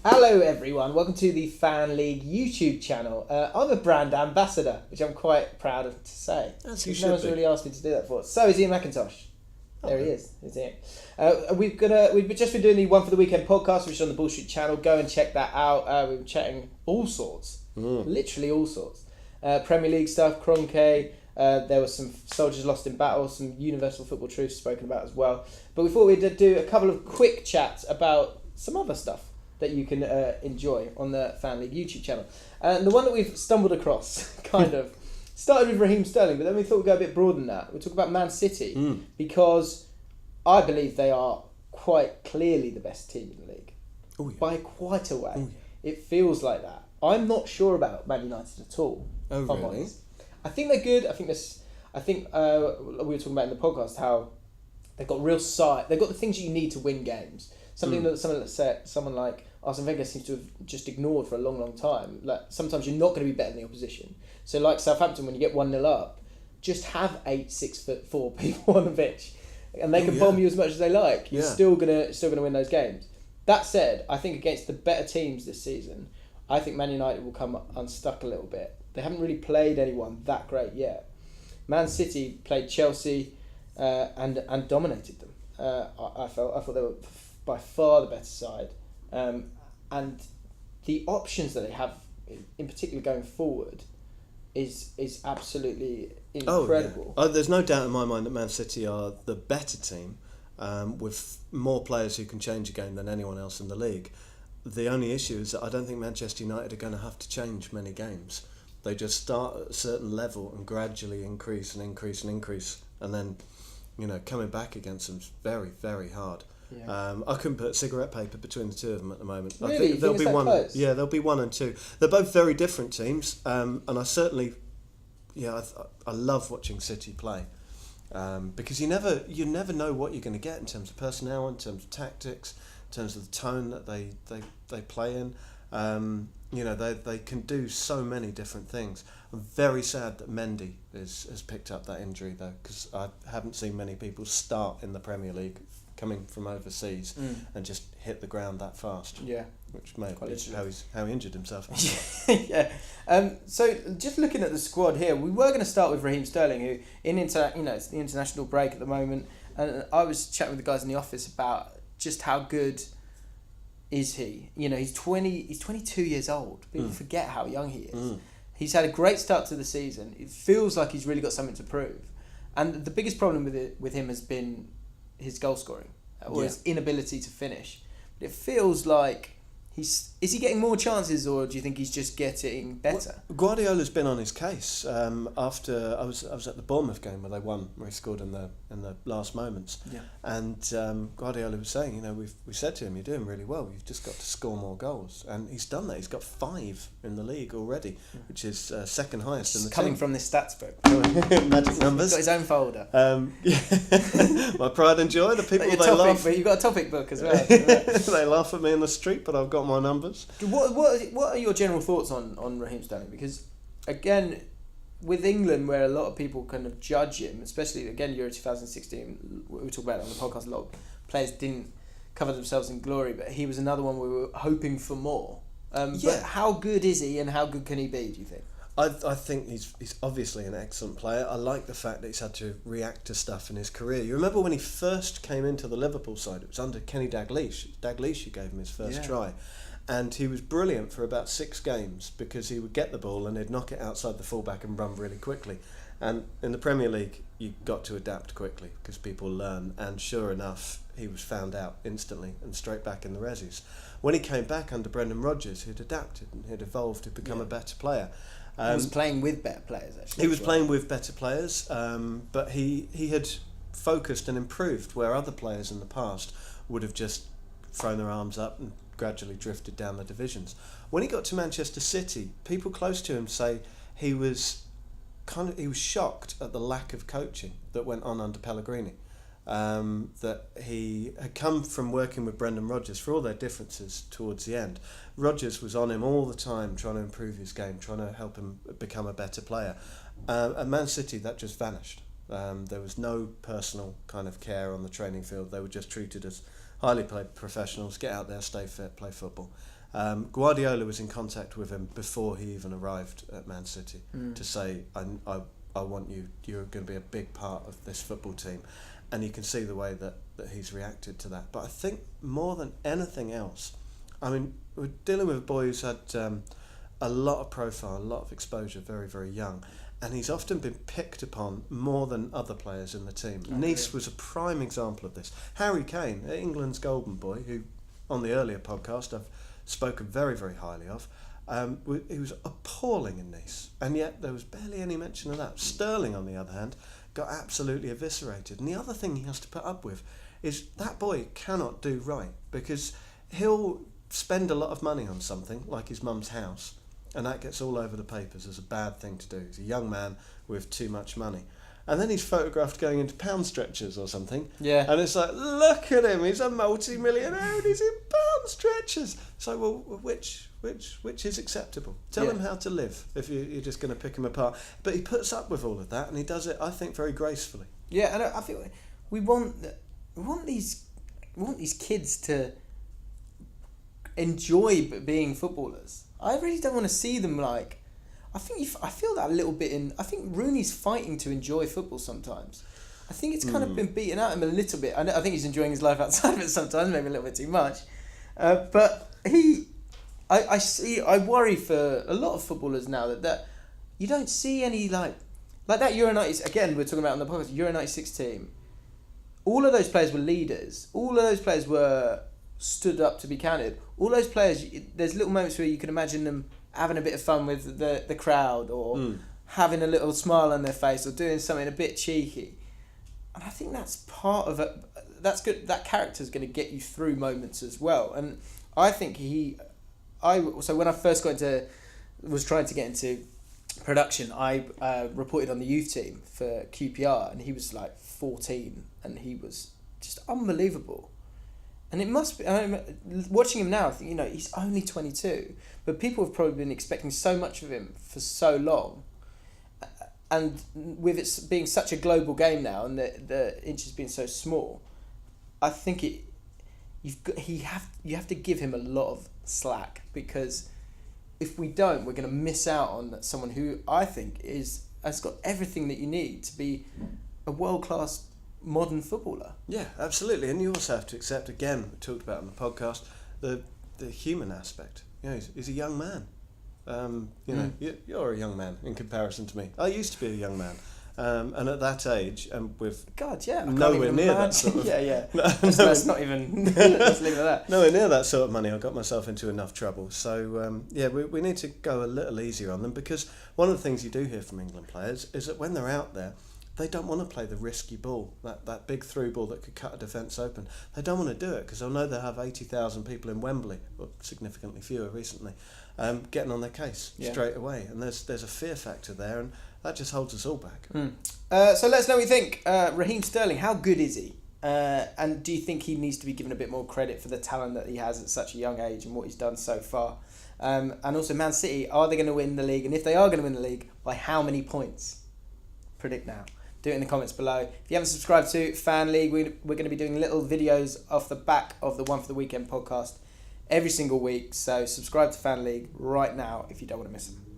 Hello everyone, welcome to the FanLeague YouTube channel. I'm a brand ambassador, which I'm quite proud of to say. As you No should one's be. really asked me to do that before. So is Iain Macintosh. There he Okay. is. There's Ian. We've just been doing the One for the Weekend podcast, which is on the Bullshit channel. Go and check that out. We've been chatting all sorts, literally all sorts. Premier League stuff, Kroenke. There was some soldiers lost in battle, some universal football truths spoken about as well. But we thought we'd do a couple of quick chats about some other stuff that you can enjoy on the FanLeague YouTube channel. And the one that we've stumbled across, kind of, started with Raheem Sterling, but then we thought we'd go a bit broader than that. We'll talk about Man City, because I believe they are quite clearly the best team in the league. Oh, yeah. By quite a way. Oh, yeah. It feels like that. I'm not sure about Man United at all. Oh, if I'm really? honest. I think they're good. I think we were talking about in the podcast how they've got real size. They've got the things you need to win games. Something that someone like Arsene Wenger seems to have just ignored for a long, long time. Like sometimes you're not going to be better than the opposition. So like Southampton, when you get 1-0 up, just have 8 6'4" people on the pitch, and they can bomb you as much as they like. You're still gonna win those games. That said, I think against the better teams this season, I think Man United will come unstuck a little bit. They haven't really played anyone that great yet. Man City played Chelsea and dominated them. I thought they were by far the better side, and the options that they have, in particular going forward, is absolutely incredible. Oh, yeah. There's no doubt in my mind that Man City are the better team, with more players who can change a game than anyone else in the league. The only issue is that I don't think Manchester United are going to have to change many games. They just start at a certain level and gradually increase, and then, coming back against them is very, very hard. Yeah. I couldn't put cigarette paper between the two of them at the moment. Really? I think You there'll think be it's that one. close? Yeah, there'll be 1 and 2. They're both very different teams, and I certainly, I love watching City play, because you never know what you're going to get in terms of personnel, in terms of tactics, in terms of the tone that they play in. They can do so many different things. I'm very sad that Mendy has picked up that injury though, because I haven't seen many people start in the Premier League coming from overseas and just hit the ground that fast. Yeah. Which may Quite be how he injured himself. Yeah. So just looking at the squad here, we were going to start with Raheem Sterling, who it's the international break at the moment, and I was chatting with the guys in the office about just how good is he. He's 22 years old. People forget how young he is. He's had a great start to the season. It feels like he's really got something to prove, and the biggest problem with him has been his goal scoring or his inability to finish. But it feels like is he getting more chances, or do you think he's just getting better? Well, Guardiola's been on his case. After I was at the Bournemouth game where they won, where he scored in the last moments. Yeah. And Guardiola was saying, we said to him, "You're doing really well. You've just got to score more goals," and he's done that. He's got 5 in the league already, which is second highest in the coming team. from this stats book. Magic numbers. He's got his own folder. My pride and joy. The people Your they topic, laugh. but you've got a topic book as well. They laugh at me in the street, but I've got my numbers. What are your general thoughts on Raheem Sterling? Because again, with England, where a lot of people kind of judge him, especially again Euro 2016, we talk about it on the podcast. A lot of players didn't cover themselves in glory, but he was another one we were hoping for more. But how good is he, and how good can he be, do you think? I think he's obviously an excellent player. I like the fact that he's had to react to stuff in his career. You remember when he first came into the Liverpool side, it was under Kenny Dalglish. Dalglish who gave him his first try. And he was brilliant for about 6 games because he would get the ball and he'd knock it outside the fullback and run really quickly. And in the Premier League, you've got to adapt quickly because people learn. And sure enough, he was found out instantly and straight back in the resis. When he came back under Brendan Rodgers, he'd adapted and he'd evolved to become a better player. He was playing with better players, actually. He was playing with better players, but he had focused and improved where other players in the past would have just thrown their arms up and gradually drifted down the divisions. When he got to Manchester City, people close to him say he was shocked at the lack of coaching that went on under Pellegrini. That he had come from working with Brendan Rodgers for all their differences towards the end. Rodgers was on him all the time trying to improve his game, trying to help him become a better player. At Man City, that just vanished. There was no personal kind of care on the training field. They were just treated as highly paid professionals, get out there, stay fit, play football. Guardiola was in contact with him before he even arrived at Man City to say, I want you, you're going to be a big part of this football team. And you can see the way that he's reacted to that. But I think more than anything else, I mean, we're dealing with a boy who's had a lot of profile, a lot of exposure, very, very young. And he's often been picked upon more than other players in the team. Nice was a prime example of this. Harry Kane, England's golden boy, who on the earlier podcast I've spoken very, very highly of, he was appalling in Nice. And yet there was barely any mention of that. Sterling, on the other hand, got absolutely eviscerated. And the other thing he has to put up with is that boy cannot do right, because he'll spend a lot of money on something, like his mum's house, and that gets all over the papers as a bad thing to do. He's a young man with too much money. And then he's photographed going into pound stretchers or something. Yeah. And it's like, look at him, he's a multi-millionaire and he's in pound stretchers. It's like, well, which is acceptable? Tell him how to live if you're just going to pick him apart. But he puts up with all of that, and he does it, I think, very gracefully. Yeah, and I think we want these kids to enjoy being footballers. I really don't want to see them like. I feel that a little bit in. I think Rooney's fighting to enjoy football sometimes. I think it's kind of been beaten out of him a little bit. I think he's enjoying his life outside of it sometimes, maybe a little bit too much. But I worry for a lot of footballers now that you don't see any like that Euro 90s. Again, we're talking about on the podcast, Euro 96 team. All of those players were leaders. All of those players were stood up to be counted. All those players, there's little moments where you can imagine them having a bit of fun with the crowd, or having a little smile on their face, or doing something a bit cheeky. And I think that's part of it. That's good. That character's going to get you through moments as well. And I think so when I first was trying to get into production, I reported on the youth team for QPR, and he was like 14, and he was just unbelievable. And it must be, watching him now, I think, he's only 22, but people have probably been expecting so much of him for so long. And with it being such a global game now, and the inches being so small, I think you have to give him a lot of slack, because if we don't, we're going to miss out on someone who I think has got everything that you need to be a world-class modern footballer. Yeah, absolutely. And you also have to accept, again, we talked about on the podcast, the human aspect. He's a young man. You're a young man in comparison to me. I used to be a young man. And at that age, and with nowhere near that sort of... Let's not even... Let's leave it at that. Nowhere near that sort of money, I got myself into enough trouble. So, we need to go a little easier on them, because one of the things you do hear from England players is that when they're out there, they don't want to play the risky ball, that big through ball that could cut a defence open. They don't want to do it because they'll know they'll have 80,000 people in Wembley, or significantly fewer recently, getting on their case straight away. And there's a fear factor there, and that just holds us all back. So let us know what you think. Raheem Sterling, how good is he? And do you think he needs to be given a bit more credit for the talent that he has at such a young age and what he's done so far? And also, Man City, are they going to win the league? And if they are going to win the league, by how many points? Predict now. Do it in the comments below. If you haven't subscribed to FanLeague, we're going to be doing little videos off the back of the One for the Weekend podcast every single week. So subscribe to FanLeague right now if you don't want to miss them.